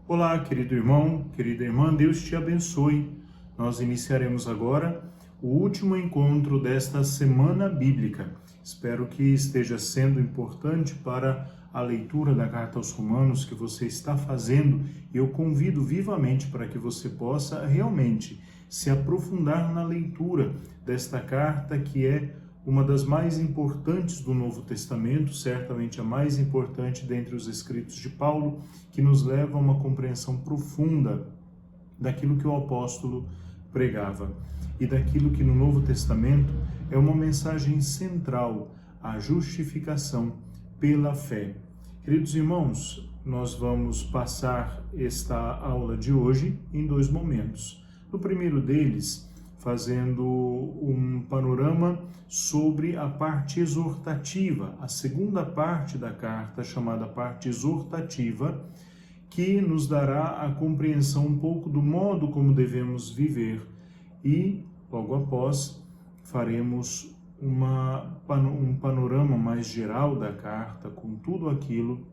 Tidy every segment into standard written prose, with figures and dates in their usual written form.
Olá, querido irmão, querida irmã, Deus te abençoe. Nós iniciaremos agora o último encontro desta semana bíblica. Espero que esteja sendo importante para a leitura da carta aos Romanos que você está fazendo e eu convido vivamente para que você possa realmente se aprofundar na leitura desta carta que é uma das mais importantes do Novo Testamento, certamente a mais importante dentre os escritos de Paulo, que nos leva a uma compreensão profunda daquilo que o apóstolo pregava e daquilo que no Novo Testamento é uma mensagem central, a justificação pela fé. Queridos irmãos, nós vamos passar esta aula de hoje em dois momentos. No primeiro deles, fazendo um panorama sobre a parte exortativa, a segunda parte da carta, chamada parte exortativa, que nos dará a compreensão um pouco do modo como devemos viver. E, logo após, faremos um panorama mais geral da carta, com tudo aquilo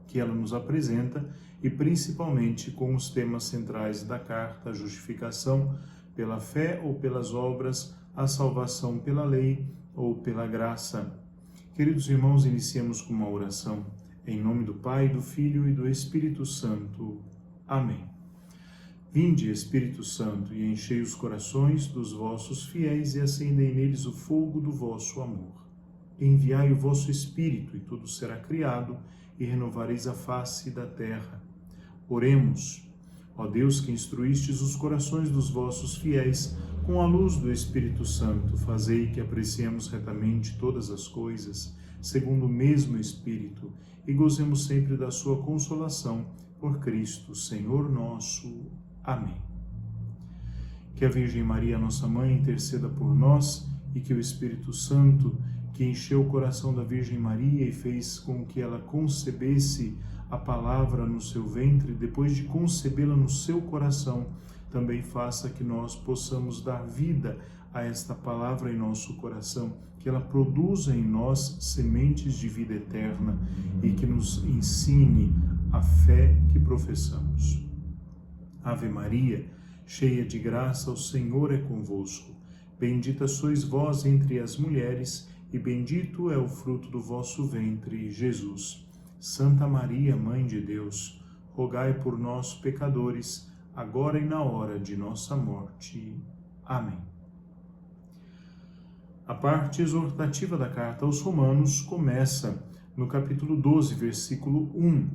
que ela nos apresenta e principalmente com os temas centrais da carta, a justificação pela fé ou pelas obras, a salvação pela lei ou pela graça. Queridos irmãos, iniciemos com uma oração. Em nome do Pai, do Filho e do Espírito Santo. Amém. Vinde, Espírito Santo, e enchei os corações dos vossos fiéis e acendei neles o fogo do vosso amor. Enviai o vosso Espírito, e tudo será criado, e renovareis a face da terra. Oremos. Ó Deus, que instruístes os corações dos vossos fiéis com a luz do Espírito Santo, fazei que apreciemos retamente todas as coisas, segundo o mesmo Espírito, e gozemos sempre da sua consolação, por Cristo, Senhor nosso. Amém. Que a Virgem Maria, nossa Mãe, interceda por nós e que o Espírito Santo, que encheu o coração da Virgem Maria e fez com que ela concebesse a palavra no seu ventre, depois de concebê-la no seu coração, também faça que nós possamos dar vida a esta palavra em nosso coração, que ela produza em nós sementes de vida eterna e que nos ensine a fé que professamos. Ave Maria, cheia de graça, o Senhor é convosco. Bendita sois vós entre as mulheres, e bendito é o fruto do vosso ventre, Jesus. Santa Maria, Mãe de Deus, rogai por nós, pecadores, agora e na hora de nossa morte. Amém. A parte exortativa da carta aos Romanos começa no capítulo 12, versículo 1.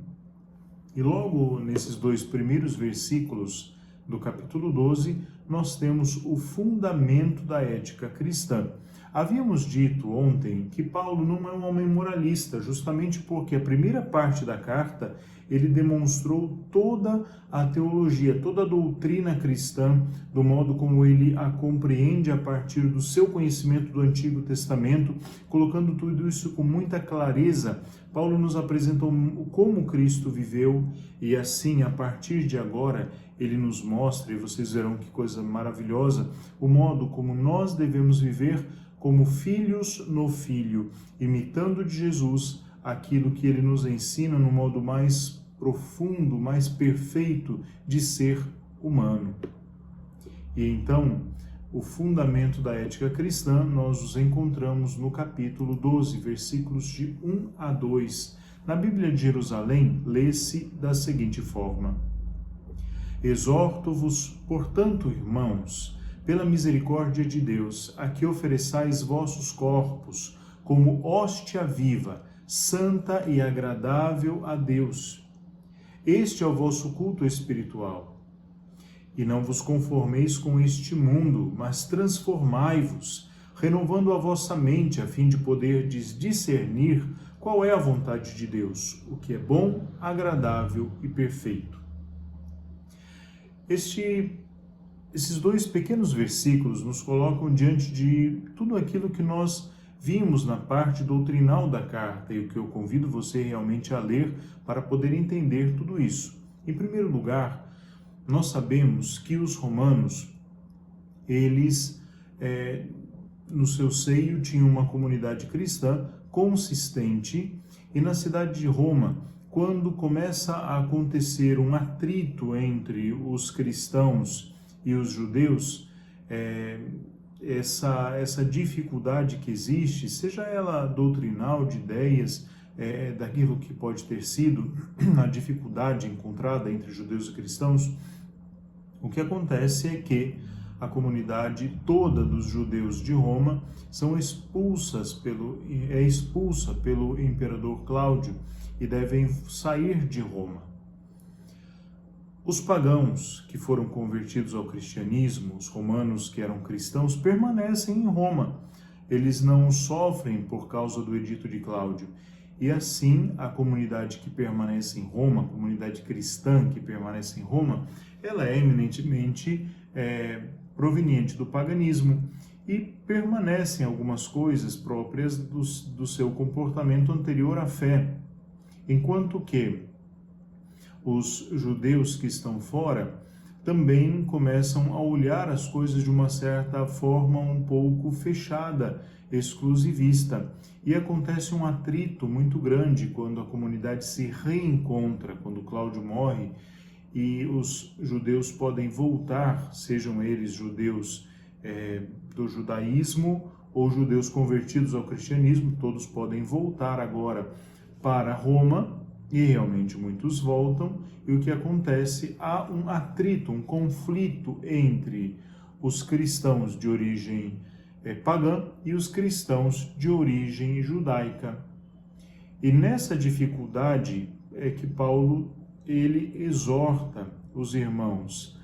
E logo nesses dois primeiros versículos do capítulo 12, nós temos o fundamento da ética cristã. Havíamos dito ontem que Paulo não é um homem moralista, justamente porque a primeira parte da carta ele demonstrou toda a teologia, toda a doutrina cristã, do modo como ele a compreende a partir do seu conhecimento do Antigo Testamento, colocando tudo isso com muita clareza. Paulo nos apresentou como Cristo viveu e assim, a partir de agora, ele nos mostra, e vocês verão que coisa maravilhosa, o modo como nós devemos viver como filhos no Filho, imitando de Jesus aquilo que ele nos ensina no modo mais profundo, mais perfeito de ser humano. E então, o fundamento da ética cristã, nós os encontramos no capítulo 12, versículos de 1 a 2. Na Bíblia de Jerusalém, lê-se da seguinte forma: Exorto-vos, portanto, irmãos, pela misericórdia de Deus, a que ofereçais vossos corpos como hóstia viva, santa e agradável a Deus. Este é o vosso culto espiritual. E não vos conformeis com este mundo, mas transformai-vos, renovando a vossa mente, a fim de poderdes discernir qual é a vontade de Deus, o que é bom, agradável e perfeito. Esses dois pequenos versículos nos colocam diante de tudo aquilo que nós vimos na parte doutrinal da carta e o que eu convido você realmente a ler para poder entender tudo isso. Em primeiro lugar, nós sabemos que os romanos, eles, no seu seio, tinham uma comunidade cristã consistente e na cidade de Roma, quando começa a acontecer um atrito entre os cristãos e os judeus, essa dificuldade que existe, seja ela doutrinal, de ideias, daquilo que pode ter sido a dificuldade encontrada entre judeus e cristãos, o que acontece é que a comunidade toda dos judeus de Roma é expulsa pelo imperador Cláudio e devem sair de Roma. Os pagãos que foram convertidos ao cristianismo, os romanos que eram cristãos, permanecem em Roma. Eles não sofrem por causa do edito de Cláudio. E assim, a comunidade que permanece em Roma, a comunidade cristã que permanece em Roma, ela é eminentemente proveniente do paganismo e permanecem algumas coisas próprias do seu comportamento anterior à fé. Enquanto que os judeus que estão fora também começam a olhar as coisas de uma certa forma um pouco fechada, exclusivista. E acontece um atrito muito grande quando a comunidade se reencontra, quando Cláudio morre e os judeus podem voltar, sejam eles judeus do judaísmo ou judeus convertidos ao cristianismo, todos podem voltar agora para Roma, e realmente muitos voltam, e o que acontece? Há um atrito, um conflito entre os cristãos de origem pagã e os cristãos de origem judaica. E nessa dificuldade é que Paulo ele exorta os irmãos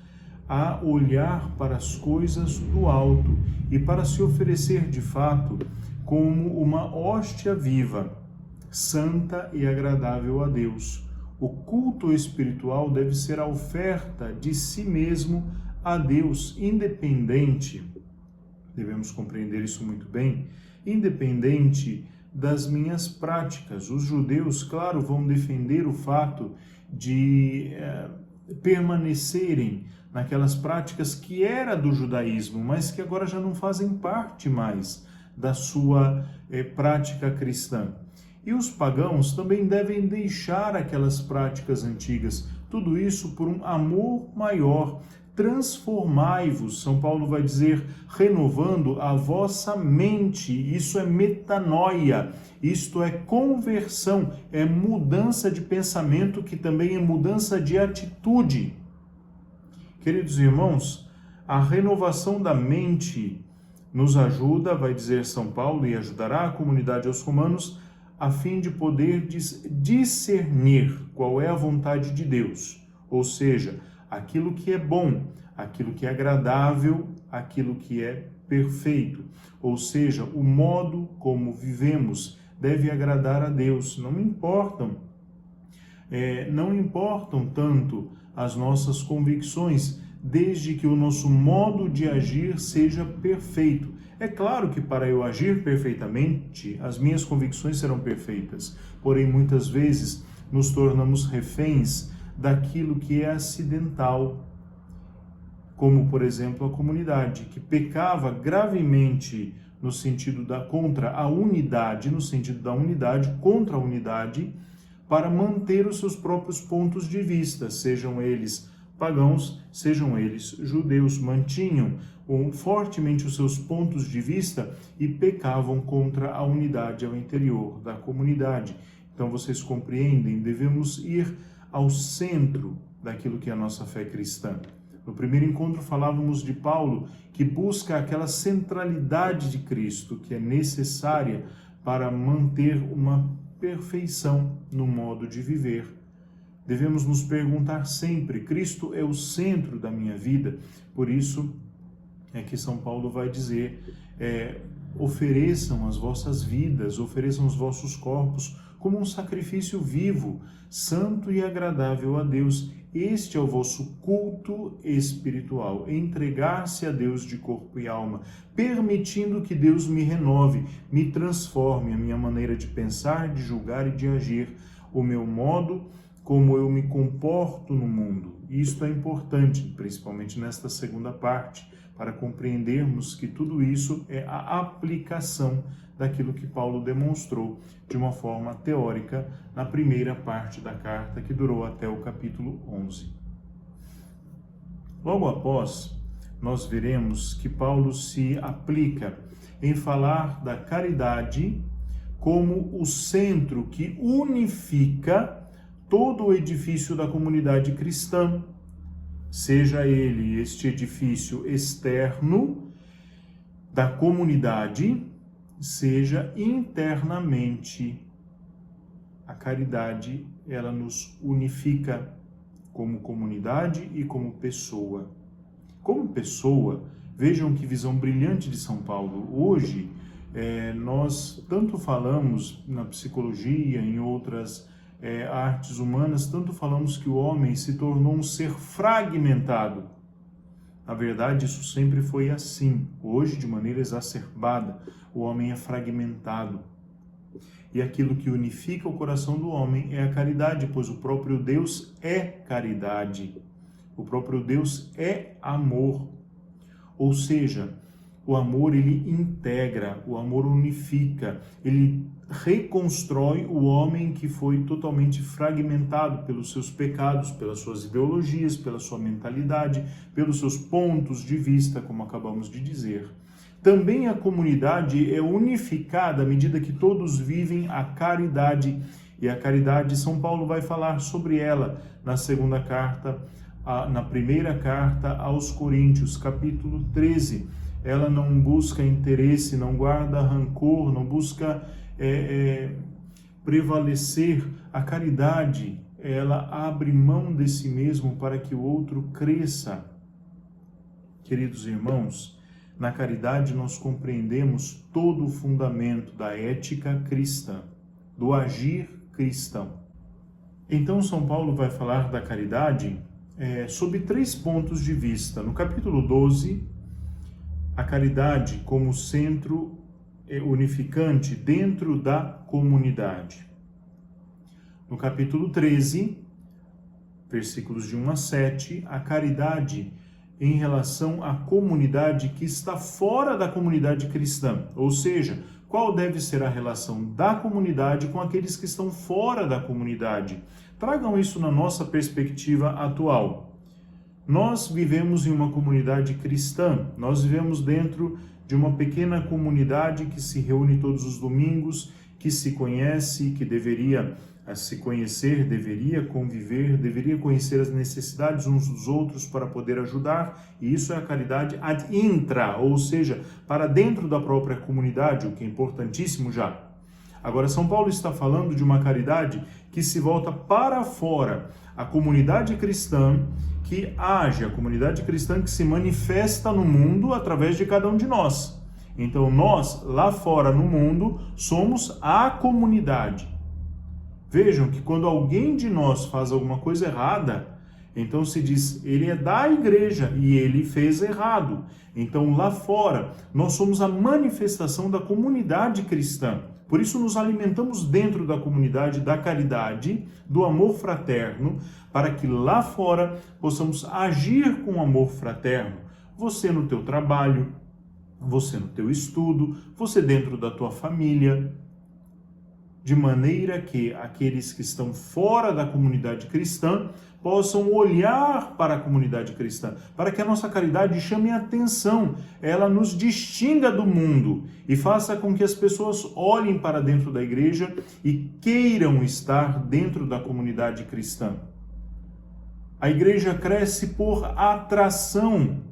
a olhar para as coisas do alto e para se oferecer de fato como uma hóstia viva, santa e agradável a Deus. O culto espiritual deve ser a oferta de si mesmo a Deus, independente, devemos compreender isso muito bem, independente das minhas práticas. Os judeus, claro, vão defender o fato de permanecerem naquelas práticas que era do judaísmo, mas que agora já não fazem parte mais da sua prática cristã. E os pagãos também devem deixar aquelas práticas antigas, tudo isso por um amor maior. Transformai-vos, São Paulo vai dizer, renovando a vossa mente. Isso é metanoia, isto é conversão, é mudança de pensamento, que também é mudança de atitude. Queridos irmãos, a renovação da mente nos ajuda, vai dizer São Paulo, e ajudará a comunidade aos romanos, a fim de poder discernir qual é a vontade de Deus, ou seja, aquilo que é bom, aquilo que é agradável, aquilo que é perfeito. Ou seja, o modo como vivemos deve agradar a Deus. Não importam tanto as nossas convicções, desde que o nosso modo de agir seja perfeito. É claro que para eu agir perfeitamente, as minhas convicções serão perfeitas, porém muitas vezes nos tornamos reféns daquilo que é acidental, como por exemplo a comunidade, que pecava gravemente no sentido contra a unidade, no sentido da unidade, contra a unidade, para manter os seus próprios pontos de vista, sejam eles pagãos, sejam eles judeus, mantinham fortemente os seus pontos de vista e pecavam contra a unidade ao interior da comunidade. Então vocês compreendem, devemos ir ao centro daquilo que é a nossa fé cristã. No primeiro encontro falávamos de Paulo, que busca aquela centralidade de Cristo, que é necessária para manter uma perfeição no modo de viver. Devemos nos perguntar sempre, Cristo é o centro da minha vida, por isso é que São Paulo vai dizer, ofereçam as vossas vidas, ofereçam os vossos corpos como um sacrifício vivo, santo e agradável a Deus. Este é o vosso culto espiritual, entregar-se a Deus de corpo e alma, permitindo que Deus me renove, me transforme a minha maneira de pensar, de julgar e de agir, o meu modo como eu me comporto no mundo. Isto é importante, principalmente nesta segunda parte, para compreendermos que tudo isso é a aplicação daquilo que Paulo demonstrou de uma forma teórica na primeira parte da carta, que durou até o capítulo 11. Logo após, nós veremos que Paulo se aplica em falar da caridade como o centro que unifica todo o edifício da comunidade cristã, seja ele este edifício externo da comunidade, seja internamente. A caridade, ela nos unifica como comunidade e como pessoa. Como pessoa, vejam que visão brilhante de São Paulo. Hoje, nós tanto falamos na psicologia, em outras artes humanas, tanto falamos que o homem se tornou um ser fragmentado. Na verdade, isso sempre foi assim. Hoje, de maneira exacerbada, o homem é fragmentado. E aquilo que unifica o coração do homem é a caridade, pois o próprio Deus é caridade. O próprio Deus é amor. Ou seja, o amor, ele integra, o amor unifica, ele reconstrói o homem que foi totalmente fragmentado pelos seus pecados, pelas suas ideologias, pela sua mentalidade, pelos seus pontos de vista, como acabamos de dizer. Também a comunidade é unificada à medida que todos vivem a caridade. E a caridade, São Paulo vai falar sobre ela na segunda carta, na primeira carta aos Coríntios, capítulo 13. Ela não busca interesse, não guarda rancor, não busca prevalecer. A caridade, ela abre mão de si mesmo para que o outro cresça. Queridos irmãos, na caridade nós compreendemos todo o fundamento da ética cristã, do agir cristão. Então São Paulo vai falar da caridade sob 3 pontos de vista. No capítulo 12, a caridade como centro unificante dentro da comunidade. No capítulo 13, versículos de 1 a 7, a caridade em relação à comunidade que está fora da comunidade cristã, ou seja, qual deve ser a relação da comunidade com aqueles que estão fora da comunidade. Tragam isso na nossa perspectiva atual. Nós vivemos em uma comunidade cristã, nós vivemos dentro de uma pequena comunidade que se reúne todos os domingos, que se conhece, que deveria se conhecer, deveria conviver, deveria conhecer as necessidades uns dos outros para poder ajudar, e isso é a caridade ad intra, ou seja, para dentro da própria comunidade, o que é importantíssimo já. Agora, São Paulo está falando de uma caridade que se volta para fora, a comunidade cristã que age, a comunidade cristã que se manifesta no mundo através de cada um de nós. Então, nós, lá fora no mundo, somos a comunidade. Vejam que quando alguém de nós faz alguma coisa errada, então se diz, ele é da igreja e ele fez errado. Então, lá fora, nós somos a manifestação da comunidade cristã. Por isso, nos alimentamos dentro da comunidade da caridade, do amor fraterno, para que lá fora possamos agir com amor fraterno. Você no teu trabalho, você no teu estudo, você dentro da tua família, de maneira que aqueles que estão fora da comunidade cristã possam olhar para a comunidade cristã, para que a nossa caridade chame a atenção, ela nos distinga do mundo e faça com que as pessoas olhem para dentro da igreja e queiram estar dentro da comunidade cristã. A igreja cresce por atração,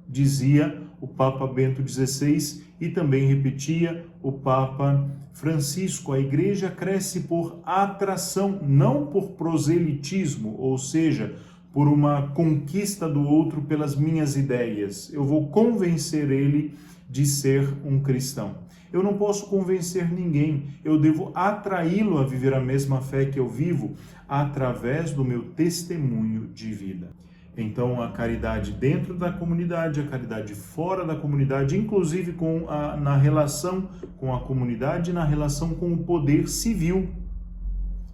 dizia o Papa Bento XVI e também repetia o Papa Francisco. A igreja cresce por atração, não por proselitismo, ou seja, por uma conquista do outro pelas minhas ideias. Eu vou convencer ele de ser um cristão. Eu não posso convencer ninguém, eu devo atraí-lo a viver a mesma fé que eu vivo através do meu testemunho de vida. Então, a caridade dentro da comunidade, a caridade fora da comunidade, inclusive na relação com a comunidade e na relação com o poder civil.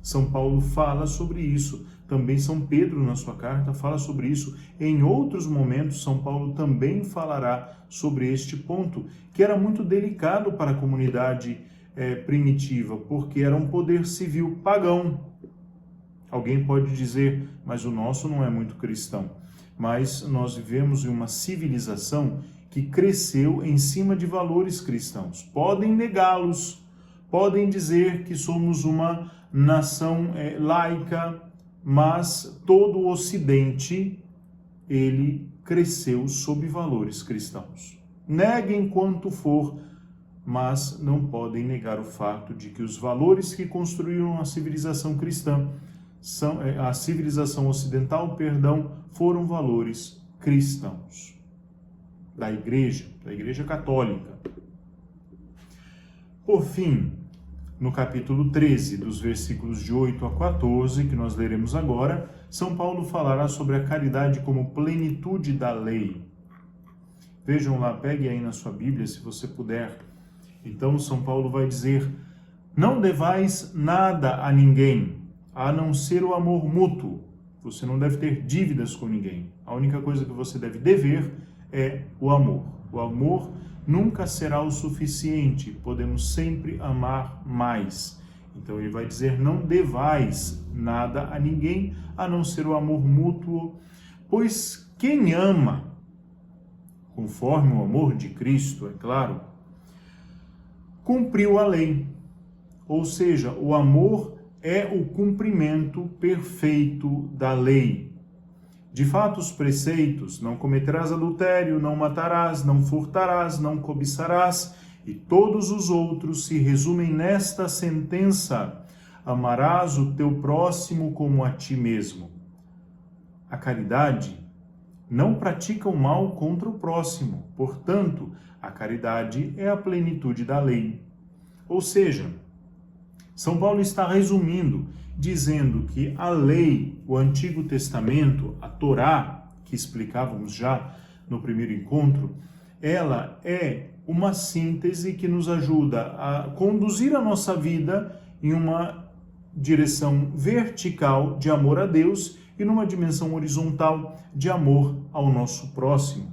São Paulo fala sobre isso. Também São Pedro, na sua carta, fala sobre isso. Em outros momentos, São Paulo também falará sobre este ponto, que era muito delicado para a comunidade primitiva, porque era um poder civil pagão. Alguém pode dizer, mas o nosso não é muito cristão. Mas nós vivemos em uma civilização que cresceu em cima de valores cristãos. Podem negá-los, podem dizer que somos uma nação laica, mas todo o Ocidente, ele cresceu sob valores cristãos. Neguem quanto for, mas não podem negar o fato de que os valores que construíram a civilização cristã, a civilização ocidental, foram valores cristãos da Igreja Católica. Por fim, no capítulo 13, dos versículos de 8 a 14, que nós leremos agora, São Paulo falará sobre a caridade como plenitude da lei. Vejam lá, pegue aí na sua Bíblia, se você puder. Então, São Paulo vai dizer: não devais nada a ninguém, a não ser o amor mútuo. Você não deve ter dívidas com ninguém. A única coisa que você deve dever é o amor. O amor nunca será o suficiente, podemos sempre amar mais. Então ele vai dizer: não devais nada a ninguém, a não ser o amor mútuo, pois quem ama, conforme o amor de Cristo, é claro, cumpriu a lei. Ou seja, o amor é o cumprimento perfeito da lei. De fato, os preceitos: não cometerás adultério, não matarás, não furtarás, não cobiçarás, e todos os outros se resumem nesta sentença: amarás o teu próximo como a ti mesmo. A caridade não pratica o mal contra o próximo, portanto, a caridade é a plenitude da lei. Ou seja, São Paulo está resumindo, dizendo que a lei, o Antigo Testamento, a Torá, que explicávamos já no primeiro encontro, ela é uma síntese que nos ajuda a conduzir a nossa vida em uma direção vertical de amor a Deus e numa dimensão horizontal de amor ao nosso próximo.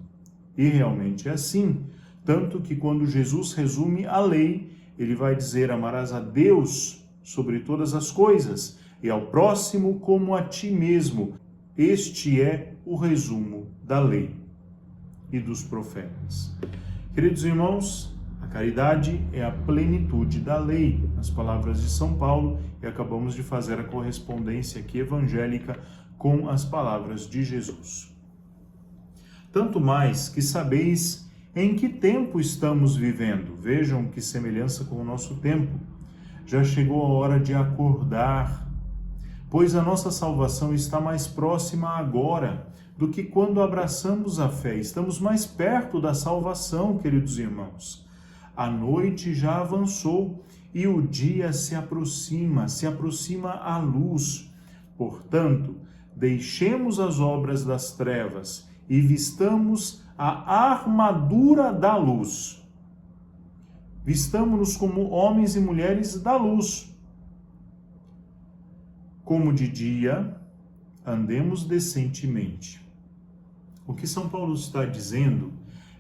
E realmente é assim, tanto que quando Jesus resume a lei, ele vai dizer: amarás a Deus sobre todas as coisas e ao próximo como a ti mesmo. Este é o resumo da lei e dos profetas. Queridos irmãos, a caridade é a plenitude da lei, nas palavras de São Paulo, e acabamos de fazer a correspondência aqui evangélica com as palavras de Jesus. Tanto mais que sabeis em que tempo estamos vivendo. Vejam que semelhança com o nosso tempo. Já chegou a hora de acordar, pois a nossa salvação está mais próxima agora do que quando abraçamos a fé. Estamos mais perto da salvação, queridos irmãos. A noite já avançou e o dia se aproxima a luz. Portanto, deixemos as obras das trevas e vistamos a armadura da luz. Vistamo-nos como homens e mulheres da luz. Como de dia, andemos decentemente. O que São Paulo está dizendo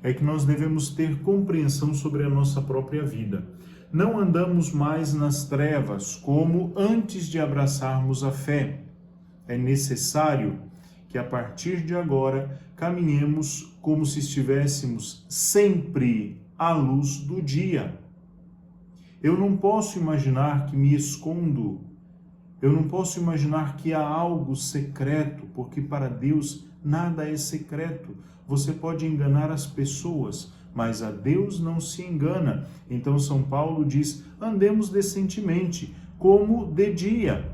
é que nós devemos ter compreensão sobre a nossa própria vida. Não andamos mais nas trevas como antes de abraçarmos a fé. É necessário que a partir de agora caminhemos como se estivéssemos sempre à luz do dia. Eu não posso imaginar que me escondo. Eu não posso imaginar que há algo secreto, porque para Deus nada é secreto. Você pode enganar as pessoas, mas a Deus não se engana. Então São Paulo diz: andemos decentemente, como de dia,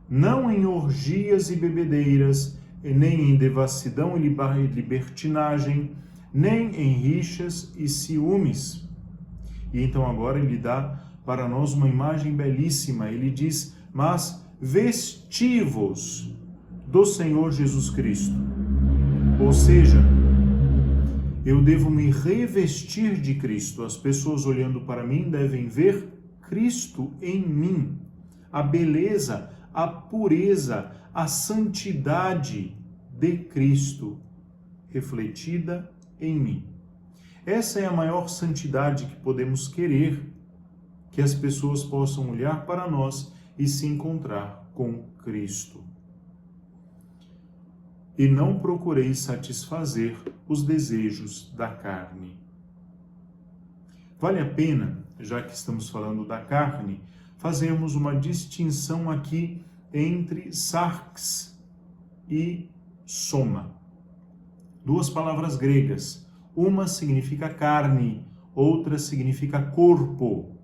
não em orgias e bebedeiras, nem em devassidão e libertinagem, nem em rixas e ciúmes. E então agora ele dá para nós uma imagem belíssima. Ele diz: mas vesti-vos do Senhor Jesus Cristo. Ou seja, eu devo me revestir de Cristo. As pessoas olhando para mim devem ver Cristo em mim. a beleza, a pureza, a santidade de Cristo refletida em mim. Essa é a maior santidade que podemos querer, que as pessoas possam olhar para nós e se encontrar com Cristo. E não procurei satisfazer os desejos da carne. Vale a pena, já que estamos falando da carne, fazermos uma distinção aqui entre sarx e soma. Duas palavras gregas. Uma significa carne, outra significa corpo.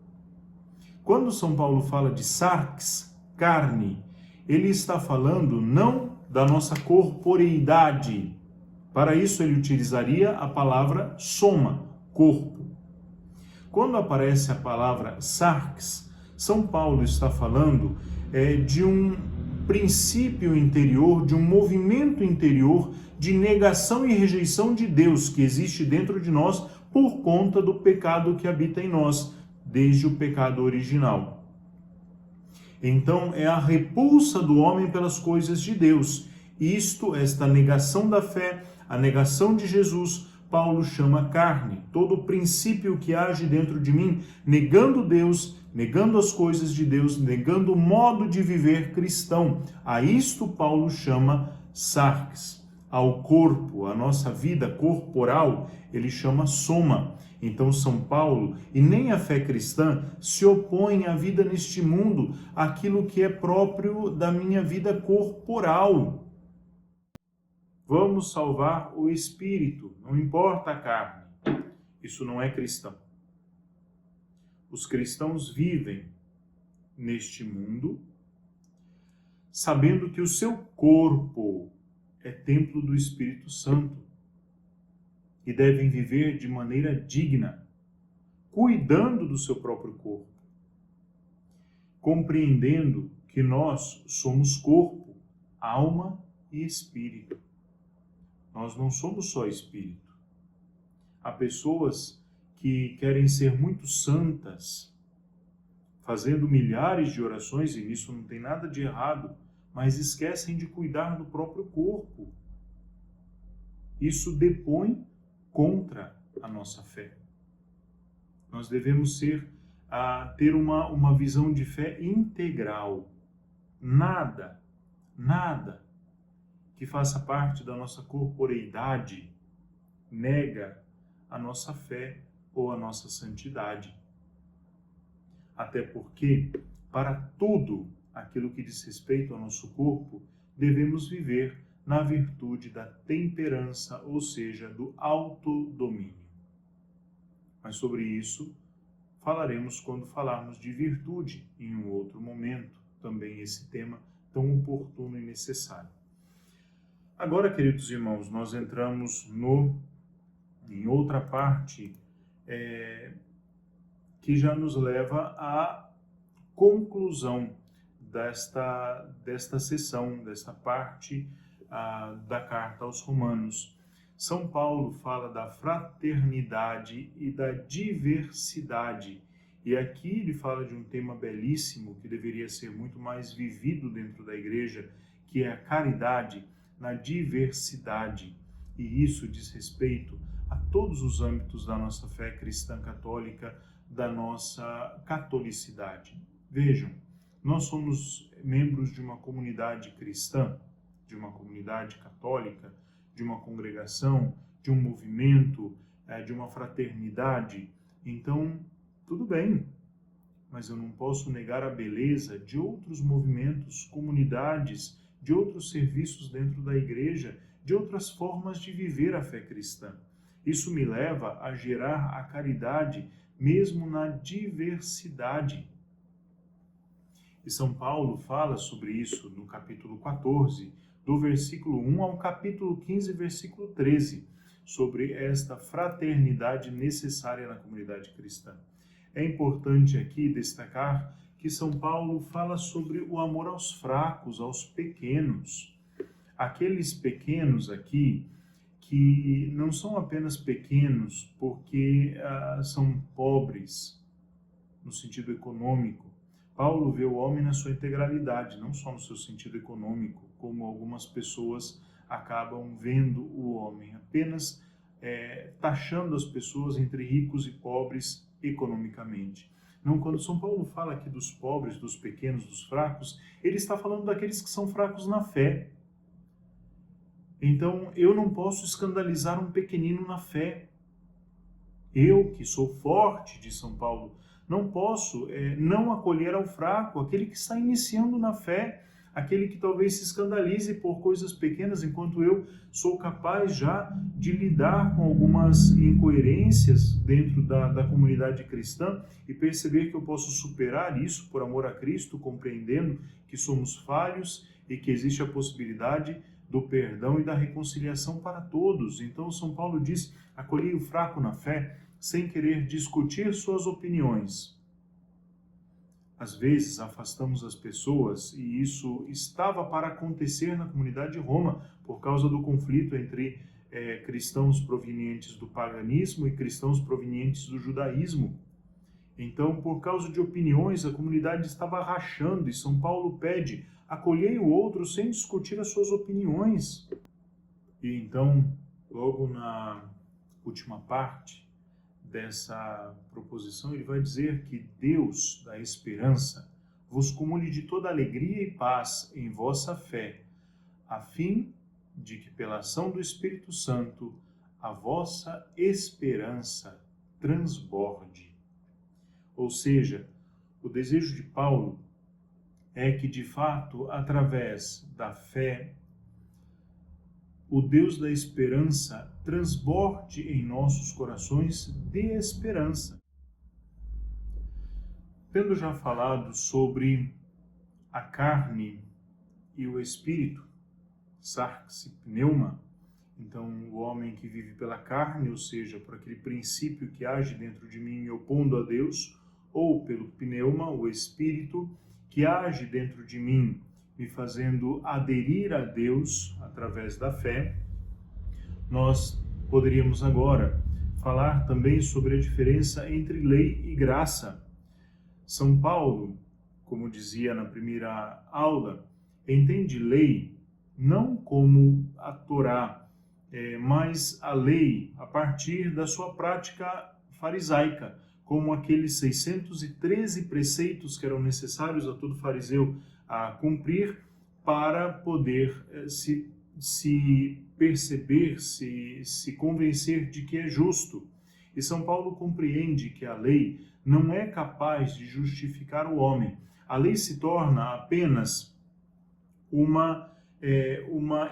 Quando São Paulo fala de sarx, carne, ele está falando não da nossa corporeidade. Para isso ele utilizaria a palavra soma, corpo. Quando aparece a palavra sarx, São Paulo está falando de um princípio interior, de um movimento interior de negação e rejeição de Deus que existe dentro de nós por conta do pecado que habita em nós, desde o pecado original. Então, é a repulsa do homem pelas coisas de Deus. Esta negação da fé, a negação de Jesus, Paulo chama carne. Todo o princípio que age dentro de mim, negando Deus, negando as coisas de Deus, negando o modo de viver cristão. A isto Paulo chama sarx. Ao corpo, a nossa vida corporal, ele chama soma. Então São Paulo, e nem a fé cristã, se opõe à vida neste mundo, aquilo que é próprio da minha vida corporal. Vamos salvar o espírito, não importa a carne. Isso não é cristão. Os cristãos vivem neste mundo sabendo que o seu corpo é templo do Espírito Santo e devem viver de maneira digna, cuidando do seu próprio corpo, compreendendo que nós somos corpo, alma e espírito. Nós não somos só espírito. Há pessoas que querem ser muito santas, fazendo milhares de orações, e nisso não tem nada de errado, mas esquecem de cuidar do próprio corpo. Isso depõe contra a nossa fé. Nós devemos ter uma visão de fé integral. Nada que faça parte da nossa corporeidade nega a nossa fé ou a nossa santidade. Até porque, para tudo aquilo que diz respeito ao nosso corpo, devemos viver na virtude da temperança, ou seja, do autodomínio. Mas sobre isso falaremos quando falarmos de virtude em um outro momento, também esse tema tão oportuno e necessário. Agora, queridos irmãos, nós entramos em outra parte que já nos leva à conclusão desta sessão, desta parte da carta aos Romanos. São Paulo fala da fraternidade e da diversidade. E aqui ele fala de um tema belíssimo que deveria ser muito mais vivido dentro da igreja, que é a caridade na diversidade. E isso diz respeito a todos os âmbitos da nossa fé cristã católica, da nossa catolicidade. Vejam, nós somos membros de uma comunidade cristã, de uma comunidade católica, de uma congregação, de um movimento, de uma fraternidade. Então, tudo bem, mas eu não posso negar a beleza de outros movimentos, comunidades, de outros serviços dentro da igreja, de outras formas de viver a fé cristã. Isso me leva a gerar a caridade mesmo na diversidade. E São Paulo fala sobre isso no capítulo 14, do versículo 1 ao capítulo 15, versículo 13, sobre esta fraternidade necessária na comunidade cristã. É importante aqui destacar que São Paulo fala sobre o amor aos fracos, aos pequenos. Aqueles pequenos aqui que não são apenas pequenos porque são pobres no sentido econômico, Paulo vê o homem na sua integralidade, não só no seu sentido econômico, como algumas pessoas acabam vendo o homem, apenas taxando as pessoas entre ricos e pobres economicamente. Não, quando São Paulo fala aqui dos pobres, dos pequenos, dos fracos, ele está falando daqueles que são fracos na fé. Então, eu não posso escandalizar um pequenino na fé. Eu, que sou forte, diz São Paulo, não posso não acolher ao fraco, aquele que está iniciando na fé, aquele que talvez se escandalize por coisas pequenas, enquanto eu sou capaz já de lidar com algumas incoerências dentro da comunidade cristã e perceber que eu posso superar isso por amor a Cristo, compreendendo que somos falhos e que existe a possibilidade do perdão e da reconciliação para todos. Então, São Paulo diz, acolhei o fraco na fé, sem querer discutir suas opiniões. Às vezes afastamos as pessoas, e isso estava para acontecer na comunidade de Roma, por causa do conflito entre cristãos provenientes do paganismo e cristãos provenientes do judaísmo. Então, por causa de opiniões, a comunidade estava rachando, e São Paulo pede, acolhei o outro sem discutir as suas opiniões. E então, logo na última parte dessa proposição, ele vai dizer que Deus da esperança vos cumule de toda alegria e paz em vossa fé, a fim de que pela ação do Espírito Santo a vossa esperança transborde. Ou seja, o desejo de Paulo é que, de fato, através da fé, o Deus da esperança transborde em nossos corações de esperança. Tendo já falado sobre a carne e o espírito, sarx e pneuma, então o homem que vive pela carne, ou seja, por aquele princípio que age dentro de mim me opondo a Deus, ou pelo pneuma, o espírito, que age dentro de mim me fazendo aderir a Deus através da fé, nós poderíamos agora falar também sobre a diferença entre lei e graça. São Paulo, como dizia na primeira aula, entende lei não como a Torá, mas a lei a partir da sua prática farisaica, como aqueles 613 preceitos que eram necessários a todo fariseu a cumprir para poder se perceber, se convencer de que é justo. E São Paulo compreende que a lei não é capaz de justificar o homem. A lei se torna apenas uma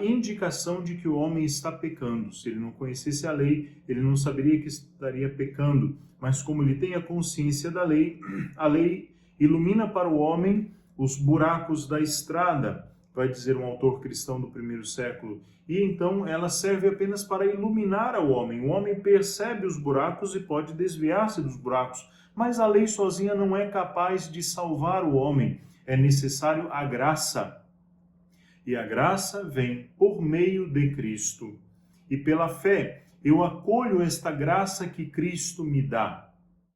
indicação de que o homem está pecando. Se ele não conhecesse a lei, ele não saberia que estaria pecando. Mas como ele tem a consciência da lei, a lei ilumina para o homem os buracos da estrada, vai dizer um autor cristão do primeiro século. E então ela serve apenas para iluminar ao homem. O homem percebe os buracos e pode desviar-se dos buracos. Mas a lei sozinha não é capaz de salvar o homem. É necessário a graça. E a graça vem por meio de Cristo. E pela fé, eu acolho esta graça que Cristo me dá.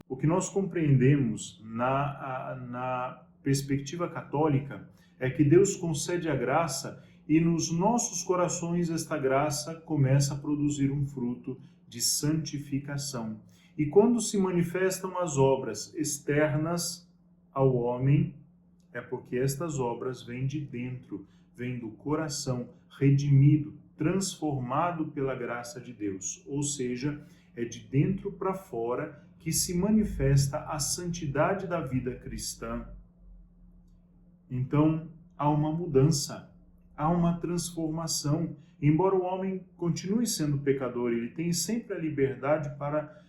O que nós compreendemos na perspectiva católica é que Deus concede a graça e nos nossos corações esta graça começa a produzir um fruto de santificação. E quando se manifestam as obras externas ao homem, é porque estas obras vêm de dentro, vêm do coração redimido, transformado pela graça de Deus. Ou seja, é de dentro para fora que se manifesta a santidade da vida cristã. Então, há uma mudança, há uma transformação. Embora o homem continue sendo pecador, ele tem sempre a liberdade para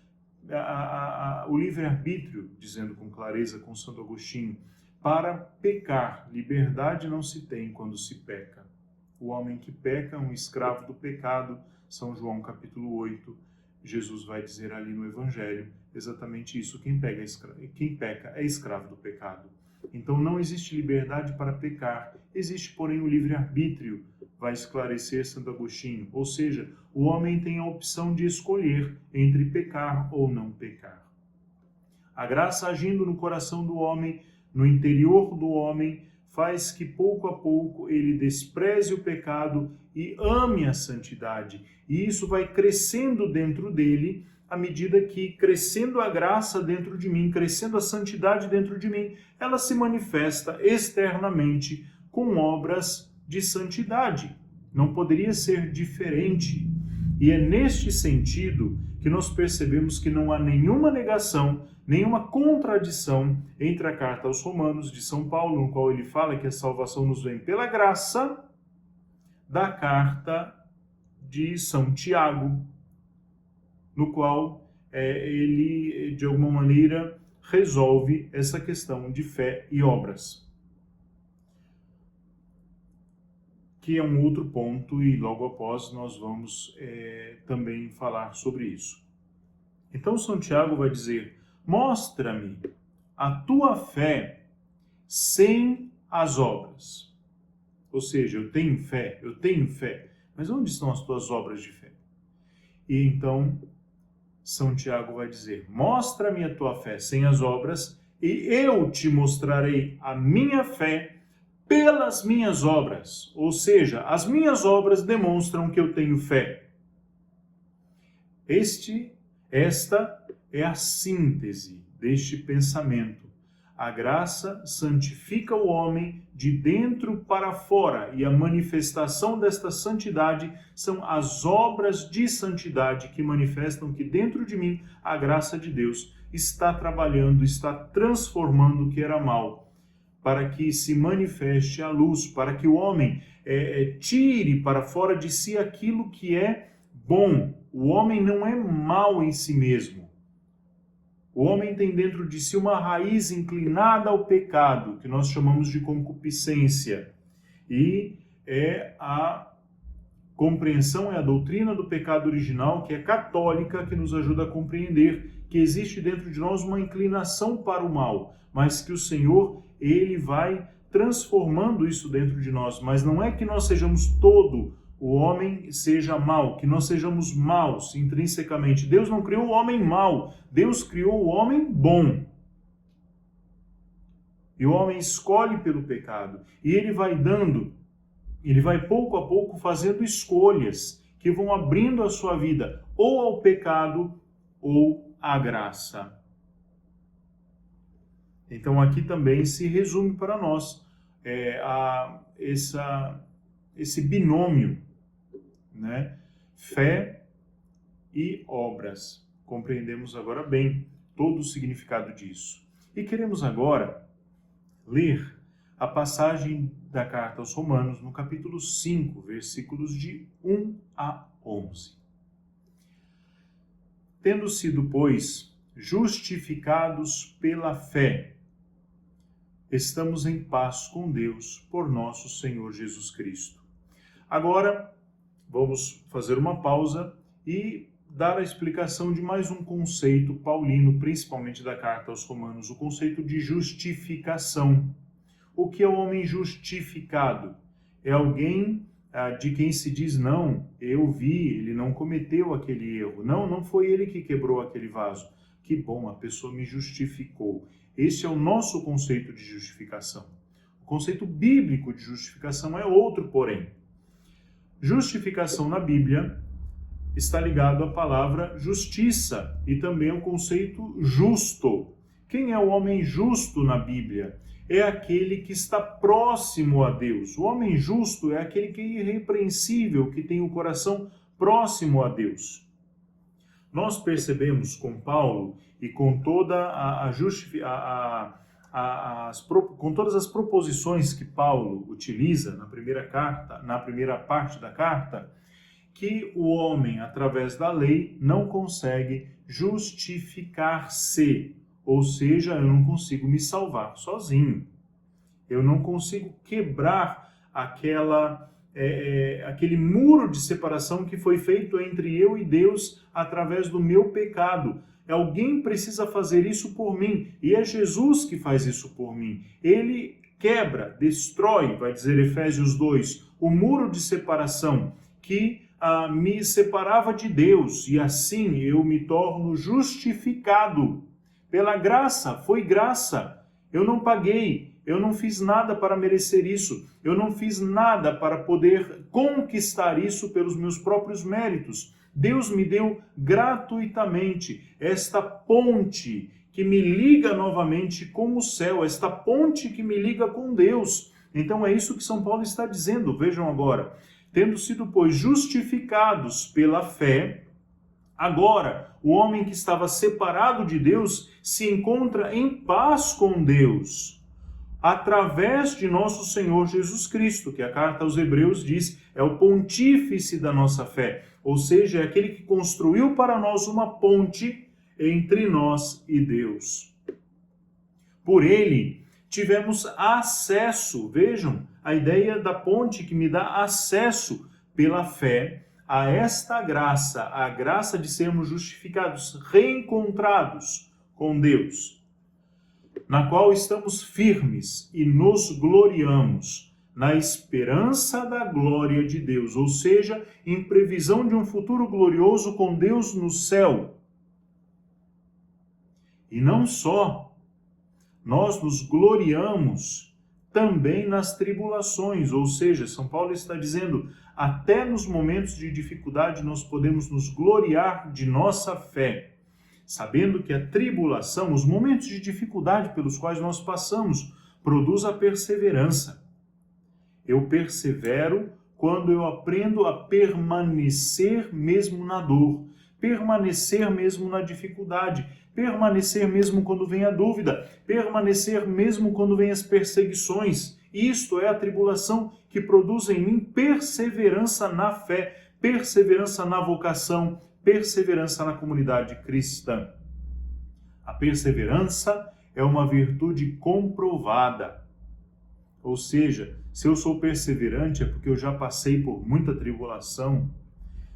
o livre-arbítrio, dizendo com clareza com Santo Agostinho, para pecar. Liberdade não se tem quando se peca. O homem que peca é um escravo do pecado, São João capítulo 8, Jesus vai dizer ali no Evangelho exatamente isso, quem peca é escravo do pecado. Então não existe liberdade para pecar, existe porém o livre-arbítrio, vai esclarecer Santo Agostinho, ou seja, o homem tem a opção de escolher entre pecar ou não pecar. A graça agindo no coração do homem no interior do homem faz que pouco a pouco ele despreze o pecado e ame a santidade. E isso vai crescendo dentro dele à medida que, crescendo a graça dentro de mim, crescendo a santidade dentro de mim, ela se manifesta externamente com obras de santidade. Não poderia ser diferente. E é neste sentido que nós percebemos que não há nenhuma negação, nenhuma contradição entre a carta aos Romanos de São Paulo, no qual ele fala que a salvação nos vem pela graça, da carta de São Tiago, no qual ele, de alguma maneira, resolve essa questão de fé e obras. Que é um outro ponto, e logo após nós vamos também falar sobre isso. Então, São Tiago vai dizer: mostra-me a tua fé sem as obras. Ou seja, eu tenho fé, mas onde estão as tuas obras de fé? E então, São Tiago vai dizer: mostra-me a tua fé sem as obras, e eu te mostrarei a minha fé pelas minhas obras, ou seja, as minhas obras demonstram que eu tenho fé. Esta é a síntese deste pensamento. A graça santifica o homem de dentro para fora, e a manifestação desta santidade são as obras de santidade que manifestam que dentro de mim a graça de Deus está trabalhando, está transformando o que era mal, para que se manifeste a luz, para que o homem tire para fora de si aquilo que é bom. O homem não é mau em si mesmo. O homem tem dentro de si uma raiz inclinada ao pecado, que nós chamamos de concupiscência. E é a compreensão, é a doutrina do pecado original, que é católica, que nos ajuda a compreender que existe dentro de nós uma inclinação para o mal, mas que o Senhor, ele vai transformando isso dentro de nós. Mas não é que nós sejamos todo o homem seja mau, que nós sejamos maus intrinsecamente. Deus não criou o homem mau, Deus criou o homem bom. E o homem escolhe pelo pecado. E ele vai pouco a pouco fazendo escolhas que vão abrindo a sua vida ou ao pecado ou à graça. Então aqui também se resume para nós esse binômio, né? Fé e obras. Compreendemos agora bem todo o significado disso. E queremos agora ler a passagem da carta aos Romanos, no capítulo 5, versículos de 1 a 11. Tendo sido, pois, justificados pela fé, estamos em paz com Deus por nosso Senhor Jesus Cristo. Agora, vamos fazer uma pausa e dar a explicação de mais um conceito paulino, principalmente da carta aos Romanos, o conceito de justificação. O que é o homem justificado? É alguém de quem se diz: não, eu vi, ele não cometeu aquele erro. Não foi ele que quebrou aquele vaso. Que bom, a pessoa me justificou. Esse é o nosso conceito de justificação. O conceito bíblico de justificação é outro, porém. Justificação na Bíblia está ligado à palavra justiça e também ao conceito justo. Quem é o homem justo na Bíblia? É aquele que está próximo a Deus. O homem justo é aquele que é irrepreensível, que tem o coração próximo a Deus. Nós percebemos com Paulo e com toda com todas as proposições que Paulo utiliza na primeira parte da carta, que o homem, através da lei, não consegue justificar-se. Ou seja, eu não consigo me salvar sozinho. Eu não consigo quebrar aquele muro de separação que foi feito entre eu e Deus através do meu pecado. Alguém precisa fazer isso por mim, e é Jesus que faz isso por mim. Ele quebra, destrói, vai dizer Efésios 2, o muro de separação que me separava de Deus, e assim eu me torno justificado. Pela graça, foi graça. Eu não paguei, eu não fiz nada para merecer isso, eu não fiz nada para poder conquistar isso pelos meus próprios méritos. Deus me deu gratuitamente esta ponte que me liga novamente com o céu, esta ponte que me liga com Deus. Então é isso que São Paulo está dizendo. Vejam agora, tendo sido, pois, justificados pela fé, agora o homem que estava separado de Deus se encontra em paz com Deus, através de nosso Senhor Jesus Cristo, que a carta aos Hebreus diz é o pontífice da nossa fé, ou seja, é aquele que construiu para nós uma ponte entre nós e Deus. Por ele tivemos acesso, vejam, a ideia da ponte que me dá acesso pela fé a esta graça, a graça de sermos justificados, reencontrados com Deus, na qual estamos firmes e nos gloriamos na esperança da glória de Deus, ou seja, em previsão de um futuro glorioso com Deus no céu. E não só, nós nos gloriamos também nas tribulações, ou seja, São Paulo está dizendo, até nos momentos de dificuldade nós podemos nos gloriar de nossa fé, sabendo que a tribulação, os momentos de dificuldade pelos quais nós passamos, produz a perseverança. Eu persevero quando eu aprendo a permanecer mesmo na dor, permanecer mesmo na dificuldade, permanecer mesmo quando vem a dúvida, permanecer mesmo quando vem as perseguições. Isto é a tribulação que produz em mim perseverança na fé, perseverança na vocação, perseverança na comunidade cristã. A perseverança é uma virtude comprovada. Ou seja, se eu sou perseverante é porque eu já passei por muita tribulação.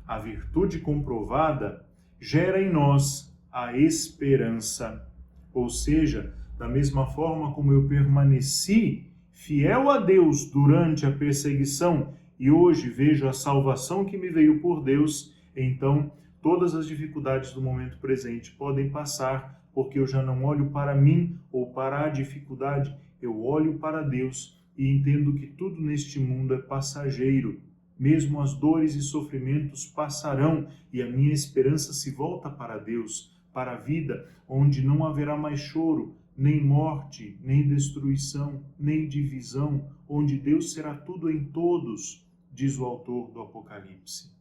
A virtude comprovada gera em nós a esperança. Ou seja, da mesma forma como eu permaneci fiel a Deus durante a perseguição e hoje vejo a salvação que me veio por Deus, então todas as dificuldades do momento presente podem passar, porque eu já não olho para mim ou para a dificuldade, eu olho para Deus e entendo que tudo neste mundo é passageiro. Mesmo as dores e sofrimentos passarão e a minha esperança se volta para Deus, para a vida onde não haverá mais choro, nem morte, nem destruição, nem divisão, onde Deus será tudo em todos, diz o autor do Apocalipse.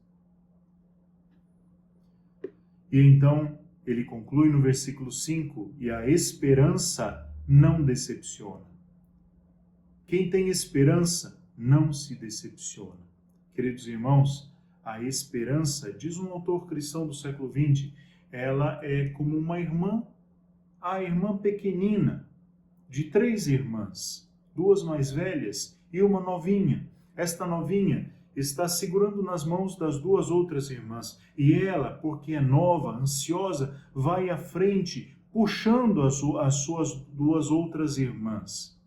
E então ele conclui no versículo 5, e a esperança não decepciona. Quem tem esperança não se decepciona. Queridos irmãos, a esperança, diz um autor cristão do século XX, ela é como uma irmã, a irmã pequenina, de 3 irmãs, 2 mais velhas e uma novinha. Esta novinha está segurando nas mãos das 2 outras irmãs, e ela, porque é nova, ansiosa, vai à frente, puxando as suas 2 outras irmãs.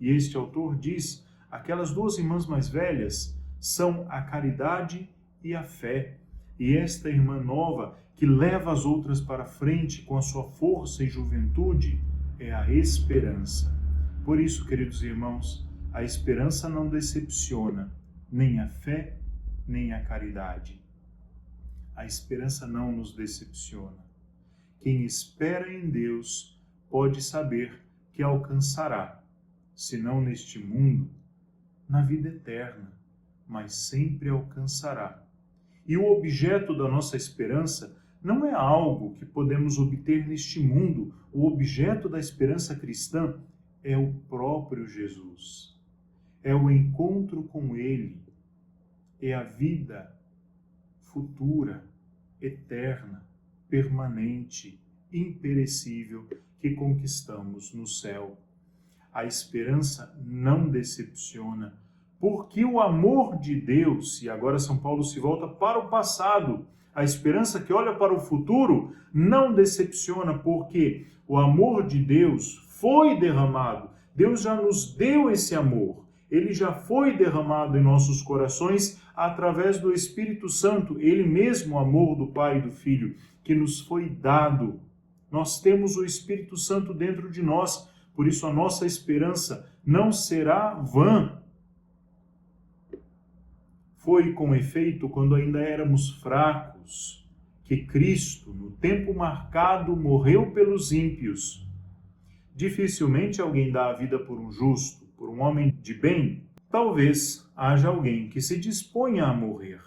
E este autor diz, aquelas 2 irmãs mais velhas são a caridade e a fé. E esta irmã nova, que leva as outras para frente com a sua força e juventude, é a esperança. Por isso, queridos irmãos, a esperança não decepciona, nem a fé, nem a caridade. A esperança não nos decepciona. Quem espera em Deus pode saber que alcançará, se não neste mundo, na vida eterna, mas sempre alcançará. E o objeto da nossa esperança não é algo que podemos obter neste mundo. O objeto da esperança cristã é o próprio Jesus. É o encontro com Ele. É a vida futura, eterna, permanente, imperecível que conquistamos no céu. A esperança não decepciona, porque o amor de Deus, e agora São Paulo se volta para o passado, a esperança que olha para o futuro não decepciona, porque o amor de Deus foi derramado. Deus já nos deu esse amor. Ele já foi derramado em nossos corações através do Espírito Santo, ele mesmo, o amor do Pai e do Filho, que nos foi dado. Nós temos o Espírito Santo dentro de nós, Por isso a nossa esperança não será vã. Foi com efeito quando ainda éramos fracos que Cristo, no tempo marcado, morreu pelos ímpios. Dificilmente alguém dá a vida por um justo, por um homem de bem. Talvez haja alguém que se disponha a morrer.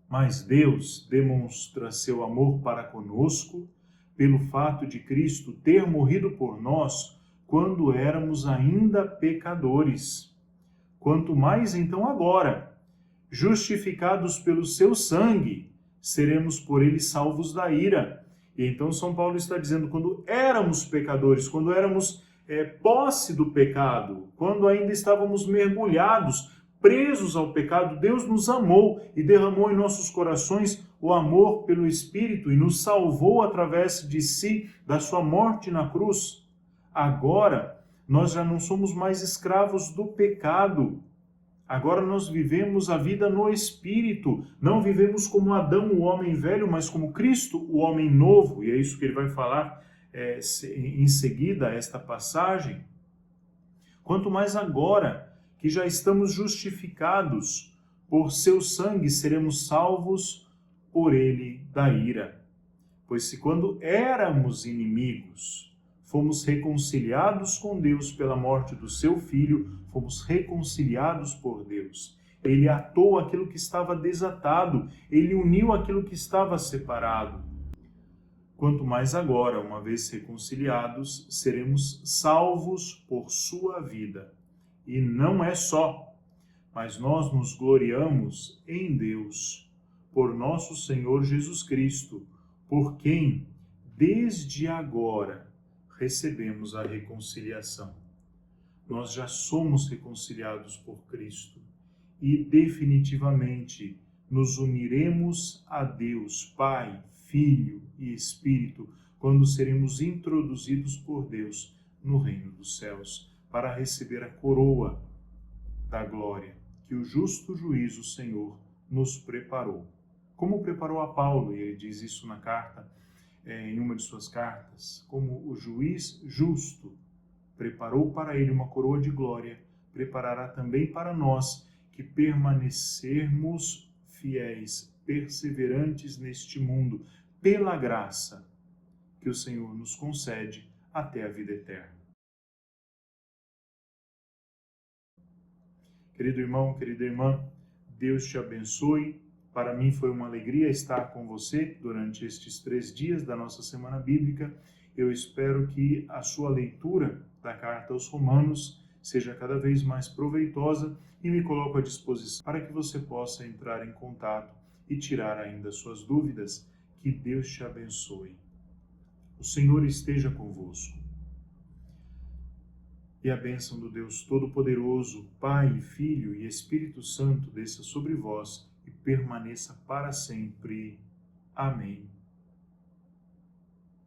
Mas Deus demonstra seu amor para conosco pelo fato de Cristo ter morrido por nós quando éramos ainda pecadores. Quanto mais então agora, justificados pelo seu sangue, seremos por ele salvos da ira. E então São Paulo está dizendo, quando éramos pecadores, quando éramos posse do pecado, quando ainda estávamos mergulhados, presos ao pecado, Deus nos amou e derramou em nossos corações o amor pelo Espírito e nos salvou através de si, da sua morte na cruz. Agora, nós já não somos mais escravos do pecado. Agora nós vivemos a vida no Espírito. Não vivemos como Adão, o homem velho, mas como Cristo, o homem novo. E é isso que ele vai falar em seguida, esta passagem. Quanto mais agora que já estamos justificados por seu sangue, seremos salvos por ele da ira. Pois se quando éramos inimigos, fomos reconciliados com Deus pela morte do seu Filho, fomos reconciliados por Deus. Ele atou aquilo que estava desatado, ele uniu aquilo que estava separado. Quanto mais agora, uma vez reconciliados, seremos salvos por sua vida. E não é só, mas nós nos gloriamos em Deus, por nosso Senhor Jesus Cristo, por quem, desde agora, recebemos a reconciliação. Nós já somos reconciliados por Cristo e definitivamente nos uniremos a Deus, Pai, Filho e Espírito, quando seremos introduzidos por Deus no reino dos céus, para receber a coroa da glória que o justo juízo, Senhor, nos preparou. Como preparou a Paulo, e ele diz isso na carta, em uma de suas cartas, como o juiz justo preparou para ele uma coroa de glória, preparará também para nós que permanecermos fiéis, perseverantes neste mundo, pela graça que o Senhor nos concede até a vida eterna. Querido irmão, querida irmã, Deus te abençoe. Para mim foi uma alegria estar com você durante estes 3 dias da nossa Semana Bíblica. Eu espero que a sua leitura da Carta aos Romanos seja cada vez mais proveitosa e me coloco à disposição para que você possa entrar em contato e tirar ainda suas dúvidas. Que Deus te abençoe. O Senhor esteja convosco. E a bênção do Deus Todo-Poderoso, Pai, Filho e Espírito Santo desça sobre vós e permaneça para sempre. Amém.